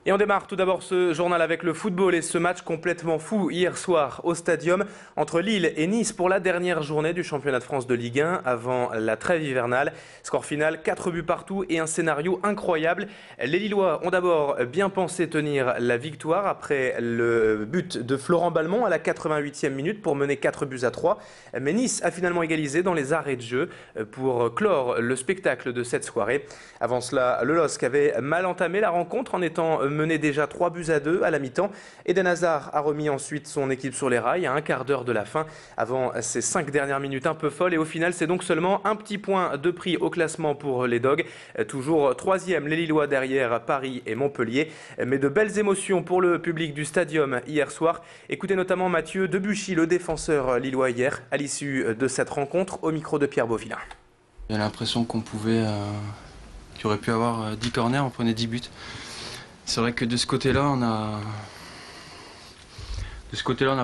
Et on démarre tout d'abord ce journal avec le football et ce match complètement fou hier soir au Stadium entre Lille et Nice pour la dernière journée du championnat de France de Ligue 1 avant la trêve hivernale. Score final, 4 buts partout et un scénario incroyable. Les Lillois ont d'abord bien pensé tenir la victoire après le but de Florent Balmont à la 88e minute pour mener 4 buts à 3. Mais Nice a finalement égalisé dans les arrêts de jeu pour clore le spectacle de cette soirée. Avant cela, le LOSC avait mal entamé la rencontre en étant mené déjà 3 buts à 2 à la mi-temps. Eden Hazard a remis ensuite son équipe sur les rails à un quart d'heure de la fin avant ces 5 dernières minutes un peu folles. Et au final, c'est donc seulement un petit point de prix au classement pour les Dogs. Toujours troisième, les Lillois derrière Paris et Montpellier. Mais de belles émotions pour le public du Stadium hier soir. Écoutez notamment Mathieu Debuchy, le défenseur lillois hier, à l'issue de cette rencontre au micro de Pierre Beauvillain. J'ai l'impression qu'on pouvait, qu'il aurait pu avoir 10 corners, on prenait 10 buts. C'est vrai que de ce côté-là, on n'a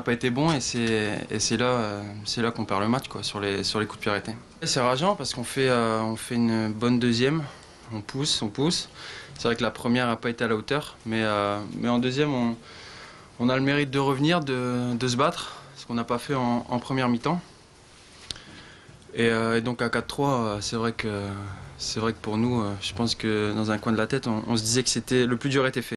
pas été bon et c'est là qu'on perd le match, quoi, sur les coups de pied arrêtés. C'est rageant parce qu'on fait une bonne deuxième, on pousse. C'est vrai que la première n'a pas été à la hauteur, mais en deuxième, on a le mérite de revenir, de se battre, ce qu'on n'a pas fait en première mi-temps. Et donc à 4-3, c'est vrai que pour nous, je pense que dans un coin de la tête, on se disait que le plus dur était fait.